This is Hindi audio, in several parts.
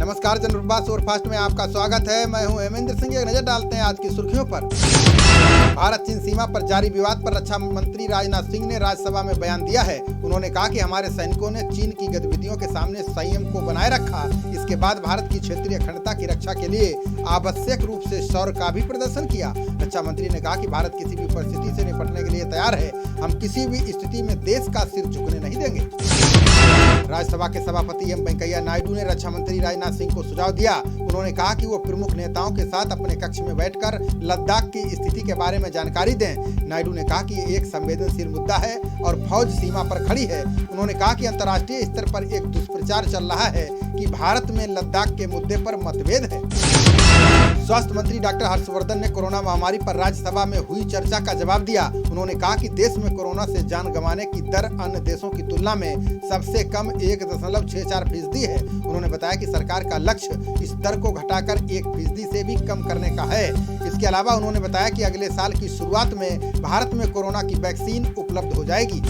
नमस्कार, जनप्रभा सुपरफास्ट में आपका स्वागत है। मैं हूं हेमेंद्र सिंह। एक नजर डालते हैं आज की सुर्खियों पर। भारत चीन सीमा पर जारी विवाद पर रक्षा मंत्री राजनाथ सिंह ने राज्यसभा में बयान दिया है। उन्होंने कहा कि हमारे सैनिकों ने चीन की गतिविधियों के सामने संयम को बनाए रखा। इसके बाद भारत की क्षेत्रीय अखंडता की रक्षा के लिए आवश्यक रूप से शौर्य का भी प्रदर्शन किया। रक्षा मंत्री ने कहा कि भारत किसी भी परिस्थिति से निपटने के लिए तैयार है। हम किसी भी स्थिति में देश का सिर झुकने नहीं देंगे। राज्यसभा के सभापति एम वेंकैया नायडू ने रक्षा मंत्री राजनाथ सिंह को सुझाव दिया। उन्होंने कहा कि वो प्रमुख नेताओं के साथ अपने कक्ष में बैठकर लद्दाख की स्थिति के बारे में जानकारी दें। नायडू ने कहा कि ये एक संवेदनशील मुद्दा है और फौज सीमा पर खड़ी है। उन्होंने कहा कि अंतर्राष्ट्रीय स्तर पर एक दुष्प्रचार चल रहा है कि भारत में लद्दाख के मुद्दे पर मतभेद है। स्वास्थ्य मंत्री डॉक्टर हर्षवर्धन ने कोरोना महामारी पर राज्यसभा में हुई चर्चा का जवाब दिया। उन्होंने कहा कि देश में कोरोना से जान गंवाने की दर अन्य देशों की तुलना में सबसे कम 1.64% है। उन्होंने बताया कि सरकार का लक्ष्य इस दर को घटाकर 1% से भी कम करने का है। इसके अलावा उन्होंने बताया कि अगले साल की शुरुआत में भारत में कोरोना की वैक्सीन उपलब्ध हो जाएगी।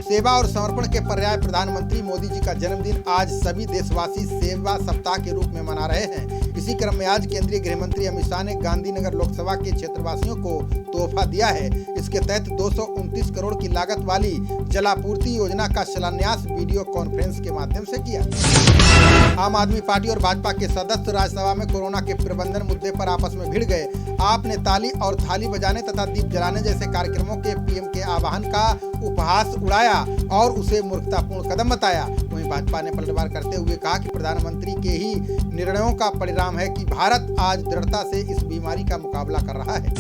सेवा और समर्पण के पर्याय प्रधानमंत्री मोदी जी का जन्मदिन आज सभी देशवासी सेवा सप्ताह के रूप में मना रहे हैं। इसी क्रम में आज केंद्रीय गृह मंत्री अमित शाह ने गांधीनगर लोकसभा के क्षेत्रवासियों को तोहफा दिया है। इसके तहत 229 करोड़ की लागत वाली जलापूर्ति योजना का शिलान्यास वीडियो कॉन्फ्रेंस के माध्यम से किया। आम आदमी पार्टी और भाजपा के सदस्य राज्यसभा में कोरोना के प्रबंधन मुद्दे पर आपस में भिड़ गए। आपने ताली और थाली बजाने तथा दीप जलाने जैसे कार्यक्रमों के पीएम के आह्वान का उपहास उड़ाया और उसे मूर्खतापूर्ण कदम बताया। वहीं भाजपा ने पलटवार करते हुए कहा कि प्रधानमंत्री के ही निर्णयों का परिणाम है कि भारत आज दृढ़ता से इस बीमारी का मुकाबला कर रहा है।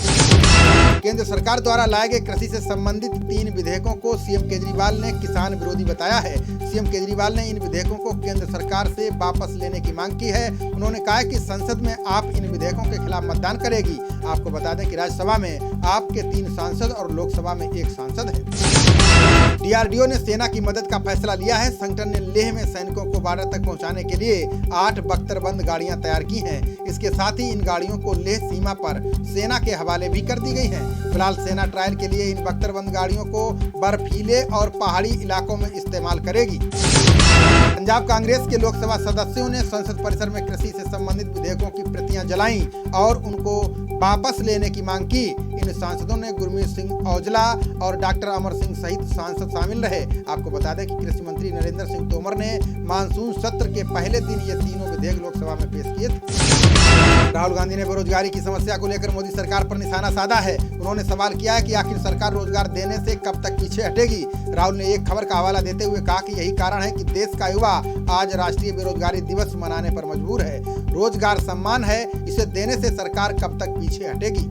केंद्र सरकार द्वारा लाए गए कृषि से संबंधित 3 विधेयकों को सीएम केजरीवाल ने किसान विरोधी बताया है। सीएम केजरीवाल ने इन विधेयकों को केंद्र सरकार से वापस लेने की मांग की है। उन्होंने कहा कि संसद में आप इन विधेयकों के खिलाफ मतदान करेगी। आपको बता दें कि राज्यसभा में आपके 3 सांसद और लोकसभा में 1 सांसद है। डीआरडीओ ने सेना की मदद का फैसला लिया है। संगठन ने लेह में सैनिकों को बॉर्डर तक पहुंचाने के लिए 8 बख्तरबंद गाड़ियां तैयार की हैं। इसके साथ ही इन गाड़ियों को लेह सीमा पर सेना के हवाले भी कर दी गई हैं। फिलहाल सेना ट्रायल के लिए इन बख्तरबंद गाड़ियों को बर्फीले और पहाड़ी इलाकों में इस्तेमाल करेगी। पंजाब कांग्रेस के लोकसभा सदस्यों ने संसद परिसर में कृषि से संबंधित विधेयकों की प्रतियां जलाईं और उनको वापस लेने की मांग की। इन सांसदों ने गुरमीत सिंह औजला और डॉक्टर अमर सिंह सहित सांसद शामिल रहे। आपको बता दें कि कृषि मंत्री नरेंद्र सिंह तोमर ने मानसून सत्र के पहले दिन ये तीनों विधेयक लोकसभा में पेश किए थे। राहुल गांधी ने बेरोजगारी की समस्या को लेकर मोदी सरकार पर निशाना साधा है। उन्होंने सवाल किया है कि आखिर सरकार रोजगार देने से कब तक पीछे हटेगी। राहुल ने एक खबर का हवाला देते हुए कहा कि यही कारण है कि देश का युवा आज राष्ट्रीय बेरोजगारी दिवस मनाने पर मजबूर है। रोजगार सम्मान है, इसे देने से सरकार कब तक पीछे हटेगी।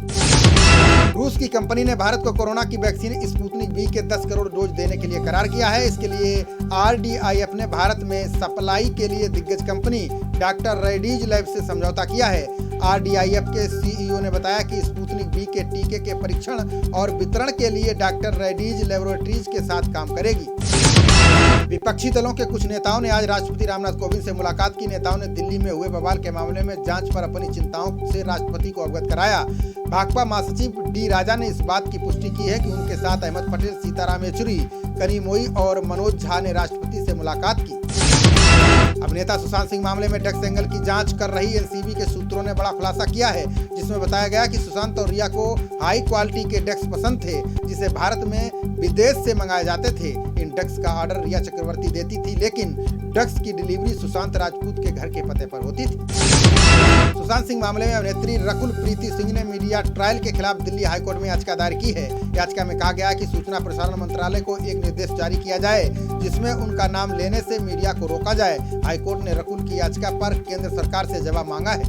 रूस की कंपनी ने भारत को कोरोना की वैक्सीन स्पुतनिक वी के 10 करोड़ डोज देने के लिए करार किया है। इसके लिए आरडीआईएफ ने भारत में सप्लाई के लिए दिग्गज कंपनी डॉक्टर रेड्डीज लैब से समझौता किया है। आरडीआईएफ के सीईओ ने बताया कि स्पुतनिक वी के टीके के परीक्षण और वितरण के लिए डॉक्टर रेड्डीज लैबोरेटरीज के साथ काम करेगी। विपक्षी दलों के कुछ नेताओं ने आज राष्ट्रपति रामनाथ कोविंद से मुलाकात की। नेताओं ने दिल्ली में हुए बवाल के मामले में जांच पर अपनी चिंताओं से राष्ट्रपति को अवगत कराया। भाकपा महासचिव डी राजा ने इस बात की पुष्टि की है कि उनके साथ अहमद पटेल, सीताराम येचुरी, कनिमोई और मनोज झा ने राष्ट्रपति से मुलाकात की। अभिनेता सुशांत सिंह मामले में ड्रग्स एंगल की जांच कर रही एनसीबी के सूत्रों ने बड़ा खुलासा किया है, जिसमें बताया गया कि सुशांत और रिया को हाई क्वालिटी के ड्रग्स पसंद थे, जिसे भारत में विदेश से मंगाए जाते थे। इन ड्रग्स का ऑर्डर रिया चक्रवर्ती देती थी, लेकिन ड्रग्स की डिलीवरी सुशांत राजपूत के घर के पते पर होती थी। सुशांत सिंह मामले में अभिनेत्री रकुल प्रीति सिंह ने मीडिया ट्रायल के खिलाफ दिल्ली हाईकोर्ट में याचिका दायर की है। याचिका में कहा गया है कि सूचना प्रसारण मंत्रालय को एक निर्देश जारी किया जाए जिसमें उनका नाम लेने से मीडिया को रोका जाए। हाईकोर्ट ने रकुल की याचिका पर केंद्र सरकार से जवाब मांगा है।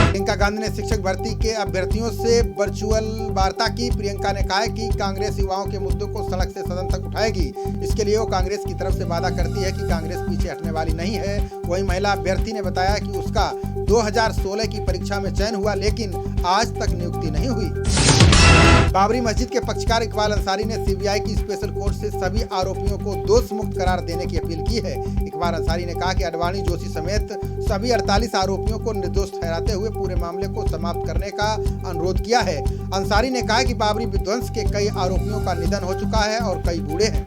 प्रियंका गांधी ने शिक्षक भर्ती के अभ्यर्थियों से वर्चुअल वार्ता की। प्रियंका ने कहा है कि कांग्रेस युवाओं के मुद्दों को सड़क से सदन तक उठाएगी। इसके लिए वो कांग्रेस की तरफ से वादा करती है कि कांग्रेस पीछे हटने वाली नहीं है। वहीं महिला अभ्यर्थी ने बताया कि उसका 2016 की परीक्षा में चयन हुआ, लेकिन आज तक नियुक्ति नहीं हुई। बाबरी मस्जिद के पक्षकार इकबाल अंसारी ने सीबीआई की स्पेशल कोर्ट से सभी आरोपियों को दोष मुक्त करार देने की अपील की है। इकबाल अंसारी ने कहा कि अडवाणी, जोशी समेत सभी 48 आरोपियों को निर्दोष ठहराते हुए पूरे मामले को समाप्त करने का अनुरोध किया है। अंसारी ने कहा कि बाबरी विध्वंस के कई आरोपियों का निधन हो चुका है और कई बूढ़े हैं।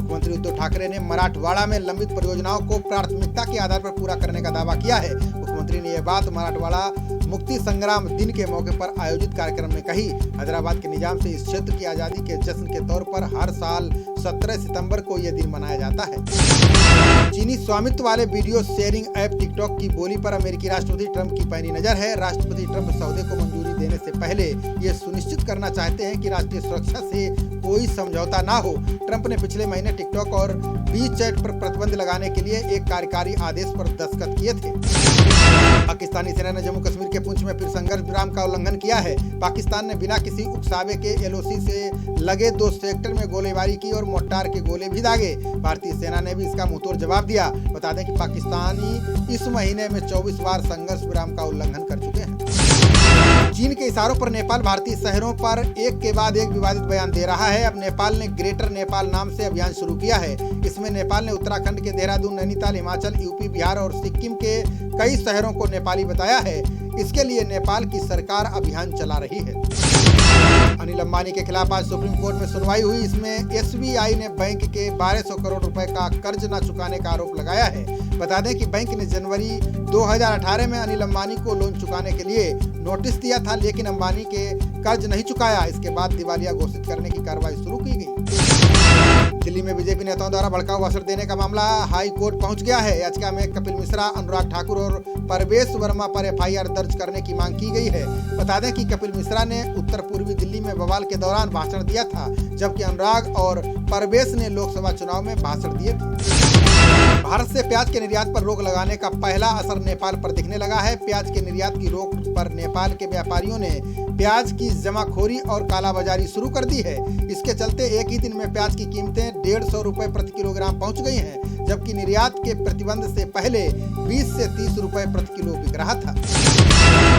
मुख्यमंत्री उद्धव ठाकरे ने मराठवाड़ा में लंबित परियोजनाओं को प्राथमिकता के आधार पर पूरा करने का दावा किया है। मुख्यमंत्री ने यह बात मराठवाड़ा मुक्ति संग्राम दिन के मौके पर आयोजित कार्यक्रम में कही। हैदराबाद के निजाम से इस क्षेत्र की आजादी के जश्न के तौर पर हर साल 17 सितंबर को यह दिन मनाया जाता है। चीनी स्वामित्व वाले वीडियो शेयरिंग ऐप टिकटॉक की बोली पर अमेरिकी राष्ट्रपति ट्रंप की पैनी नजर है। राष्ट्रपति ट्रंप सौदे को मंजूरी देने से पहले ये सुनिश्चित करना चाहते हैं कि राष्ट्रीय सुरक्षा से कोई समझौता ना हो। ट्रंप ने पिछले महीने टिकटॉक और वीचैट पर प्रतिबंध लगाने के लिए एक कार्यकारी आदेश पर दस्तखत किए थे। पाकिस्तानी सेना ने जम्मू कश्मीर के पुंछ में फिर संघर्ष विराम का उल्लंघन किया है। पाकिस्तान ने बिना किसी उकसावे के एलओसी से लगे 2 सेक्टर में गोलीबारी की और मोर्टार के गोले भी दागे। भारतीय सेना ने भी इसका मुंहतोड़ जवाब दिया। बता दें कि पाकिस्तानी इस महीने में 24 बार संघर्ष विराम का उल्लंघन कर चुके हैं। चीन के इशारों पर नेपाल भारतीय शहरों पर एक के बाद एक विवादित बयान दे रहा है। अब नेपाल ने ग्रेटर नेपाल नाम से अभियान शुरू किया है। इसमें नेपाल ने उत्तराखंड के देहरादून, नैनीताल, हिमाचल, यूपी, बिहार और सिक्किम के कई शहरों को नेपाली बताया है। इसके लिए नेपाल की सरकार अभियान चला रही है। अनिल अंबानी के खिलाफ आज सुप्रीम कोर्ट में सुनवाई हुई। इसमें एसबीआई ने बैंक के 1200 करोड़ रुपए का कर्ज न चुकाने का आरोप लगाया है। बता दें कि बैंक ने जनवरी 2018 में अनिल अंबानी को लोन चुकाने के लिए नोटिस दिया था, लेकिन अंबानी के कर्ज नहीं चुकाया। इसके बाद दिवालिया घोषित करने की कार्रवाई शुरू की गई। दिल्ली में बीजेपी नेताओं द्वारा भड़काऊ भाषण देने का मामला हाई कोर्ट पहुंच गया है। याचिका में कपिल मिश्रा, अनुराग ठाकुर और परवेश वर्मा पर एफआईआर दर्ज करने की मांग की गई है। बता दें कि कपिल मिश्रा ने उत्तर पूर्वी दिल्ली में बवाल के दौरान भाषण दिया था, जबकि अनुराग और परवेश ने लोकसभा चुनाव में भाषण दिए थे। भारत से प्याज के निर्यात पर रोक लगाने का पहला असर नेपाल पर दिखने लगा है। प्याज के निर्यात की रोक पर नेपाल के व्यापारियों ने प्याज की जमाखोरी और कालाबाजारी शुरू कर दी है। इसके चलते एक ही दिन में प्याज की कीमतें 150 रुपए प्रति किलोग्राम पहुंच गई हैं, जबकि निर्यात के प्रतिबंध से पहले 20 से 30 रुपए प्रति किलो बिक रहा था।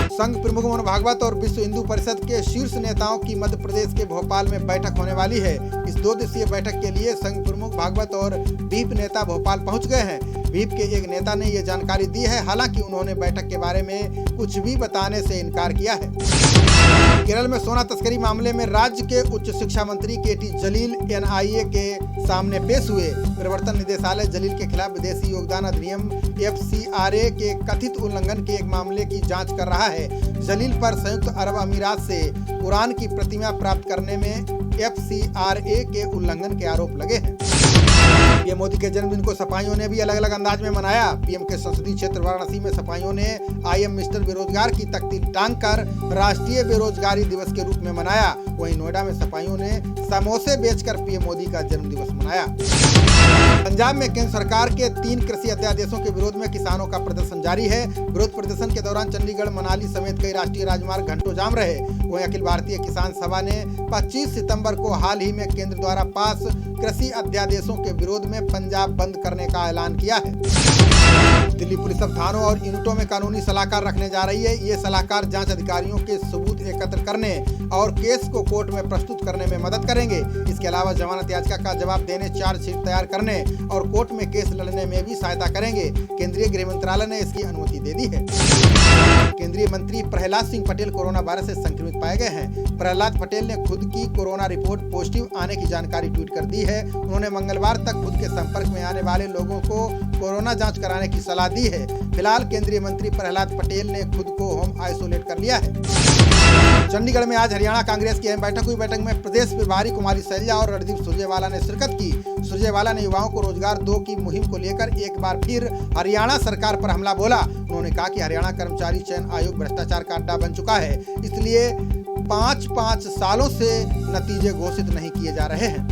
संघ प्रमुख मोहन भागवत और विश्व हिंदू परिषद के शीर्ष नेताओं की मध्य प्रदेश के भोपाल में बैठक होने वाली है। इस 2 दिवसीय बैठक के लिए संघ प्रमुख भागवत और बीप नेता भोपाल पहुंच गए हैं। बीप के एक नेता ने ये जानकारी दी है, हालांकि उन्होंने बैठक के बारे में कुछ भी बताने से इनकार किया है। केरल में सोना तस्करी मामले में राज्य के उच्च शिक्षा मंत्री केटी जलील एनआईए के सामने पेश हुए। प्रवर्तन निदेशालय जलील के खिलाफ विदेशी योगदान अधिनियम एफसीआरए के कथित उल्लंघन के एक मामले की जांच कर रहा है। जलील पर संयुक्त अरब अमीरात से कुरान की प्रतिमा प्राप्त करने में एफसीआरए के उल्लंघन के आरोप लगे हैं। पीएम मोदी के जन्मदिन को सपाइयों ने भी अलग अलग अंदाज में मनाया। पीएम के संसदीय क्षेत्र वाराणसी में सपाइयों ने आई एम मिस्टर बेरोजगार की तख्ती टांगकर राष्ट्रीय बेरोजगारी दिवस के रूप में मनाया। वहीं नोएडा में सपाइयों ने समोसे बेचकर पीएम मोदी का जन्मदिवस मनाया। पंजाब में केंद्र सरकार के 3 कृषि अध्यादेशों के विरोध में किसानों का प्रदर्शन जारी है। विरोध प्रदर्शन के दौरान चंडीगढ़, मनाली समेत कई राष्ट्रीय राजमार्ग घंटों जाम रहे। वहीं अखिल भारतीय किसान सभा ने 25 सितंबर को हाल ही में केंद्र द्वारा पास कृषि अध्यादेशों के विरोध में पंजाब बंद करने का ऐलान किया है। दिल्ली पुलिस अब थानों और यूनिटों में कानूनी सलाहकार रखने जा रही है। ये सलाहकार जांच अधिकारियों के सबूत एकत्र करने और केस को कोर्ट में प्रस्तुत करने में मदद करेंगे। इसके अलावा जमानत याचिका का जवाब देने, चार्जशीट तैयार करने और कोर्ट में केस लड़ने में भी सहायता करेंगे। केंद्रीय गृह मंत्रालय ने इसकी अनुमति दे दी है। केंद्रीय मंत्री प्रहलाद सिंह पटेल कोरोना वायरस से संक्रमित पाए गए हैं। प्रहलाद पटेल ने खुद की कोरोना रिपोर्ट पॉजिटिव आने की जानकारी ट्वीट कर दी है। उन्होंने मंगलवार तक खुद के संपर्क में आने वाले लोगों को कोरोना जांच कराने की सलाह दी है। फिलहाल केंद्रीय मंत्री प्रहलाद पटेल ने खुद को होम आइसोलेट कर लिया है। चंडीगढ़ में आज हरियाणा कांग्रेस की अहम बैठक हुई। बैठक में प्रदेश प्रभारी कुमारी शैलजा और रणदीप सुरजेवाला ने शिरकत की। सुरजेवाला ने युवाओं को रोजगार दो की मुहिम को लेकर एक बार फिर हरियाणा सरकार पर हमला बोला। उन्होंने कहा कि हरियाणा कर्मचारी चयन आयोग भ्रष्टाचार का अड्डा बन चुका है, इसलिए 5-5 सालों से नतीजे घोषित नहीं किए जा रहे हैं।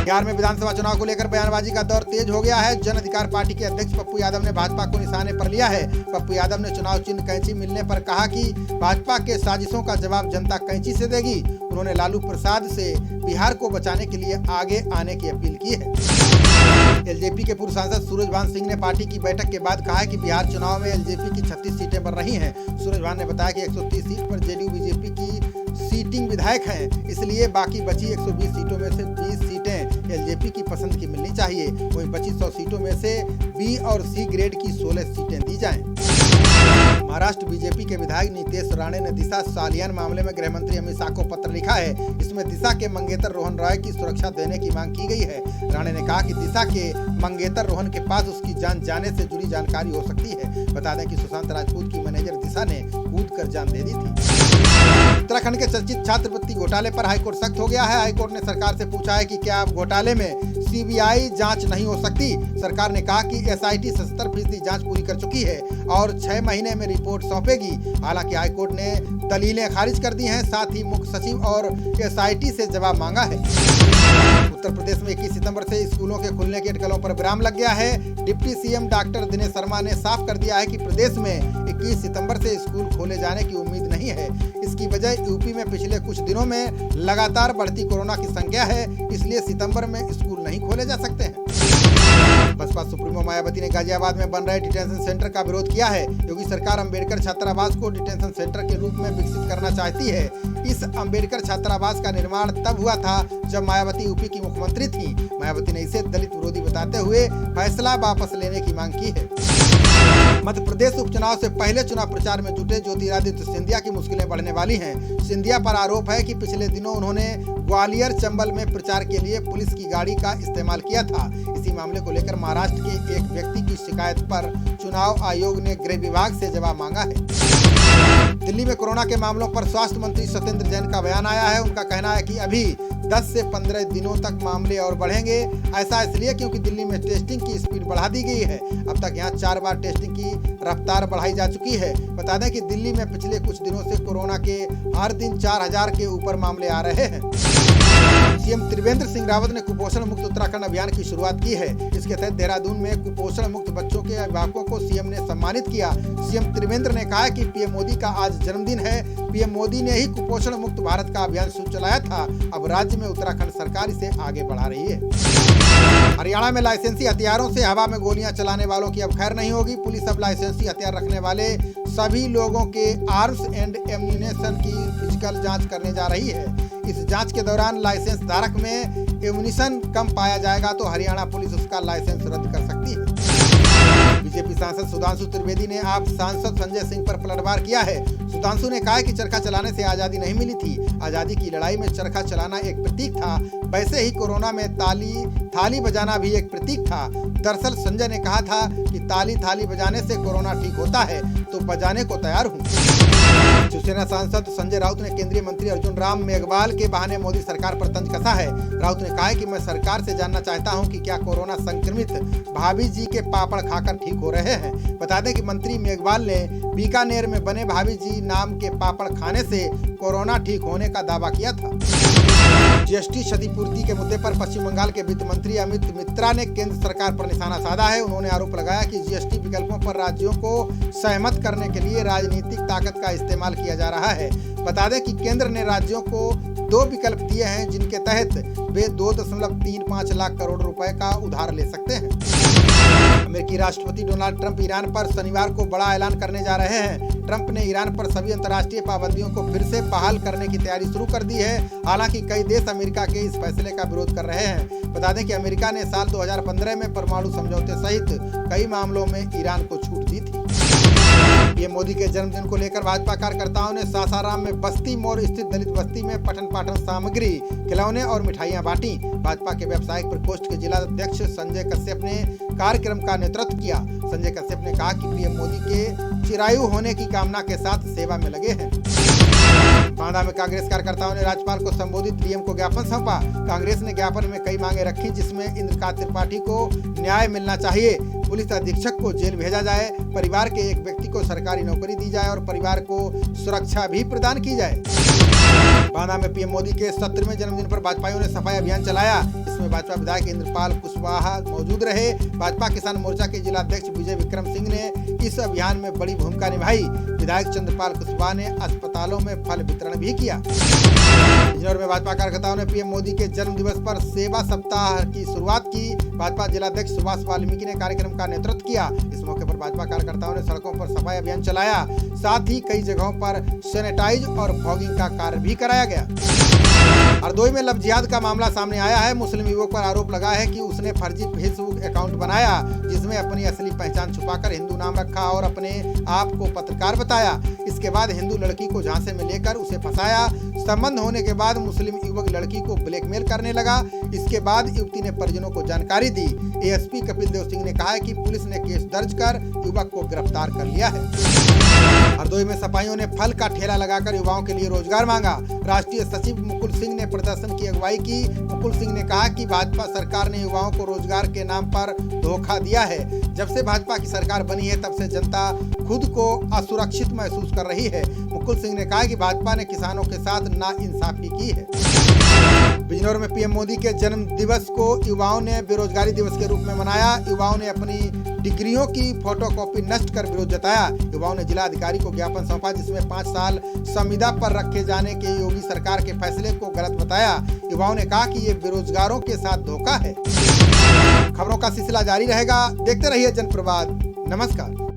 बिहार में विधानसभा चुनाव को लेकर बयानबाजी का दौर तेज हो गया है। जन अधिकार पार्टी के अध्यक्ष पप्पू यादव ने भाजपा को निशाने पर लिया है। पप्पू यादव ने चुनाव चिन्ह कैंची मिलने पर कहा कि भाजपा के साजिशों का जवाब जनता कैंची से देगी। उन्होंने लालू प्रसाद से बिहार को बचाने के लिए आगे आने की अपील की है। एलजेपी के पूर्व सांसद सूरजभान सिंह ने पार्टी की बैठक के बाद कहा है कि बिहार चुनाव में एलजेपी की 36 सीटें बन रही हैं। सूरजभान ने बताया कि 130 सीट पर जेडीयू बीजेपी की सीटिंग विधायक हैं, इसलिए बाकी बची 120 सीटों में से 20 सीटें एलजेपी की पसंद की मिलनी चाहिए। वहीं बची 100 सीटों में से बी और सी ग्रेड की 16 सीटें दी जाएं। महाराष्ट्र बीजेपी के विधायक नितेश राणे ने दिशा सालियान मामले में गृह मंत्री अमित शाह को पत्र लिखा है। इसमें दिशा के मंगेतर रोहन रॉय की सुरक्षा देने की मांग की गई है। राणे ने कहा कि दिशा के मंगेतर रोहन के पास उसकी जान जाने से जुड़ी जानकारी हो सकती है। बता दें कि सुशांत राजपूत की मैनेजर दिशा ने कूद कर जान दे दी थी। उत्तराखंड के चर्चित छात्रवृत्ति घोटाले पर हाईकोर्ट सख्त हो गया है। हाईकोर्ट ने सरकार से पूछा है कि क्या घोटाले में सीबीआई जांच नहीं हो सकती। सरकार ने कहा कि एसआईटी 77% जांच पूरी कर चुकी है और 6 महीने में रिपोर्ट सौंपेगी। हालांकि हाईकोर्ट ने दलीलें खारिज कर दी हैं, साथ ही मुख्य सचिव और एसआईटी से जवाब मांगा है। उत्तर प्रदेश में 21 सितंबर से स्कूलों के खुलने की अटकलों पर विराम लग गया है। Deputy CM doctor Dinesh Sharma ने साफ कर दिया है कि प्रदेश में 21 सितंबर से स्कूल खोले जाने की उम्मीद नहीं है। इसकी वजह यूपी में पिछले कुछ दिनों में लगातार बढ़ती कोरोना की संख्या है, इसलिए सितंबर में स्कूल नहीं खोले जा सकते हैं। बसपा सुप्रीमो मायावती ने गाजियाबाद में बन रहे डिटेंशन सेंटर का विरोध किया है। योगी सरकार अंबेडकर छात्रावास को डिटेंशन सेंटर के रूप में विकसित करना चाहती है। इस अंबेडकर छात्रावास का निर्माण तब हुआ था जब मायावती यूपी की मुख्यमंत्री थी। मायावती ने इसे दलित विरोधी बताते हुए फैसला वापस लेने की मांग की है। मध्य प्रदेश उपचुनाव से पहले चुनाव प्रचार में जुटे ज्योतिरादित्य सिंधिया की मुश्किलें बढ़ने वाली हैं। सिंधिया पर आरोप है कि पिछले दिनों उन्होंने ग्वालियर चंबल में प्रचार के लिए पुलिस की गाड़ी का इस्तेमाल किया था। इसी मामले को लेकर महाराष्ट्र के एक व्यक्ति की शिकायत पर चुनाव आयोग ने गृह विभाग से जवाब मांगा है। दिल्ली में कोरोना के मामलों पर स्वास्थ्य मंत्री सत्येंद्र जैन का बयान आया है। उनका कहना है कि अभी 10 से 15 दिनों तक मामले और बढ़ेंगे। ऐसा इसलिए क्योंकि दिल्ली में टेस्टिंग की स्पीड बढ़ा दी गई है। अब तक यहां 4 बार टेस्टिंग की रफ्तार बढ़ाई जा चुकी है। बता दें कि दिल्ली में पिछले कुछ दिनों से कोरोना के हर दिन 4000 के ऊपर मामले आ रहे हैं। सीएम त्रिवेंद्र सिंह रावत ने कुपोषण मुक्त उत्तराखंड अभियान की शुरुआत की है। इसके तहत देहरादून में कुपोषण मुक्त बच्चों के अभिभावकों को सीएम ने सम्मानित किया। सीएम त्रिवेंद्र ने कहा कि पीएम मोदी का आज जन्मदिन है। पीएम मोदी ने ही कुपोषण मुक्त भारत का अभियान शुरू चलाया था। अब राज्य में उत्तराखंड सरकार इसे आगे बढ़ा रही है। हरियाणा में लाइसेंसी हथियारों से हवा में गोलियां चलाने वालों की अब खैर नहीं होगी। पुलिस अब लाइसेंसी हथियार रखने वाले सभी लोगों के आर्म्स एंड एम्यूनिशन की फिजिकल जांच करने जा रही है। इस जांच के दौरान लाइसेंस धारक में एम्यूनिशन कम पाया जाएगा तो हरियाणा पुलिस उसका लाइसेंस रद्द कर सकती है। बीजेपी सांसद सुधांशु त्रिवेदी ने आप सांसद संजय सिंह पर पलटवार किया है। सुधांशु ने कहा कि चरखा चलाने से आजादी नहीं मिली थी। आजादी की लड़ाई में चरखा चलाना एक प्रतीक था, वैसे ही कोरोना में थाली बजाना भी एक प्रतीक था। दरअसल संजय ने कहा था कि थाली बजाने से कोरोना ठीक होता है, तो बजाने को तैयार हूँ। शिवसेना सांसद संजय राउत ने केंद्रीय मंत्री अर्जुन राम मेघवाल के बहाने मोदी सरकार पर तंज कसा है। राउत ने कहा है कि मैं सरकार से जानना चाहता हूं कि क्या कोरोना संक्रमित भाभी जी के पापड़ खाकर ठीक हो रहे हैं। बता दें कि मंत्री मेघवाल ने बीकानेर में बने भाभी जी नाम के पापड़ खाने से कोरोना ठीक होने का दावा किया था। जीएसटी क्षतिपूर्ति के मुद्दे पर पश्चिम बंगाल के वित्त मंत्री अमित मित्रा ने केंद्र सरकार पर निशाना साधा है। उन्होंने आरोप लगाया कि जीएसटी विकल्पों पर राज्यों को सहमत करने के लिए राजनीतिक ताकत का इस्तेमाल किया जा रहा है। बता दें कि केंद्र ने राज्यों को 2 विकल्प दिए हैं, जिनके तहत वे 2.35 लाख करोड़ रुपए का उधार ले सकते हैं। अमेरिकी राष्ट्रपति डोनाल्ड ट्रंप ईरान पर शनिवार को बड़ा ऐलान करने जा रहे हैं। ट्रंप ने ईरान पर सभी अंतर्राष्ट्रीय पाबंदियों को फिर से बहाल करने की तैयारी शुरू कर दी है। हालांकि कई देश अमेरिका के इस फैसले का विरोध कर रहे हैं। बता दें कि अमेरिका ने साल 2015 में परमाणु समझौते सहित कई मामलों में ईरान को छूट दी थी। पीएम मोदी के जन्मदिन को लेकर भाजपा कार्यकर्ताओं ने सासाराम में बस्ती मोड़ स्थित दलित बस्ती में पठन पाठन सामग्री, खिलौने और मिठाइयां बांटी। भाजपा के व्यावसायिक प्रकोष्ठ के जिला अध्यक्ष संजय कश्यप ने कार्यक्रम का नेतृत्व किया। संजय कश्यप ने कहा कि पीएम मोदी के चिरायु होने की कामना के साथ सेवा में लगे हैं। बांदा में कांग्रेस कार्यकर्ताओं ने राज्यपाल को संबोधित डीएम को ज्ञापन सौंपा। कांग्रेस ने ज्ञापन में कई मांगे रखी, जिसमें इंद्रकांत त्रिपाठी को न्याय मिलना चाहिए, पुलिस अधीक्षक को जेल भेजा जाए, परिवार के एक व्यक्ति को सरकारी नौकरी दी जाए और परिवार को सुरक्षा भी प्रदान की जाए। बांदा में पीएम मोदी के 17वें जन्मदिन पर भाजपाइयों ने सफाई अभियान चलाया। इसमें भाजपा विधायक इंद्रपाल कुशवाहा मौजूद रहे। भाजपा किसान मोर्चा के जिला अध्यक्ष विजय विक्रम सिंह ने इस अभियान में बड़ी भूमिका निभाई। विधायक चंद्रपाल कुशवाहा ने अस्पतालों में फल वितरण भी किया। बिजनौर में भाजपा कार्यकर्ताओं ने पीएम मोदी के जन्म दिवस पर सेवा सप्ताह की शुरुआत की। भाजपा जिलाध्यक्ष सुभाष वाल्मीकि ने कार्यक्रम का नेतृत्व किया। इस मौके पर भाजपा कार्यकर्ताओं ने सड़कों पर सफाई अभियान चलाया। साथ ही कई जगहों पर सैनिटाइज और फॉगिंग का कार्य भी कराया गया। हरदोई में लव जिहाद का मामला सामने आया है। मुस्लिम युवक पर आरोप लगा है कि उसने फर्जी फेसबुक अकाउंट बनाया, जिसमें अपनी असली पहचान छुपाकर हिंदू नाम रखा और अपने आप को पत्रकार बताया। इसके बाद हिंदू लड़की को झांसे में लेकर उसे फंसाया। संबंध होने के बाद मुस्लिम युवक लड़की को ब्लैकमेल करने लगा। इसके बाद युवती ने परिजनों को जानकारी दी। एएसपी कपिल देव सिंह ने कहा है कि पुलिस ने केस दर्ज कर युवक को गिरफ्तार कर लिया है। हरदोई में सपाइयों ने फल का ठेला लगाकर युवाओं के लिए रोजगार मांगा। राष्ट्रीय सचिव मुकुल सिंह ने प्रदर्शन की अगुवाई की। मुकुल सिंह ने कहा कि भाजपा सरकार ने युवाओं को रोजगार के नाम पर धोखा दिया है। जब से भाजपा की सरकार बनी है तब से जनता खुद को असुरक्षित महसूस कर रही है। मुकुल सिंह ने कहा कि भाजपा ने किसानों के साथ नाइंसाफी की है। बिजनौर में पीएम मोदी के जन्म दिवस को युवाओं ने बेरोजगारी दिवस के रूप में मनाया। युवाओं ने अपनी डिग्रियों की फोटोकॉपी नष्ट कर विरोध जताया। युवाओं ने जिला अधिकारी को ज्ञापन सौंपा, जिसमें 5 साल संविदा पर रखे जाने के योगी सरकार के फैसले को गलत बताया। युवाओं ने कहा कि ये बेरोजगारों के साथ धोखा है। खबरों का सिलसिला जारी रहेगा, देखते रहिए जनप्रवाद। नमस्कार।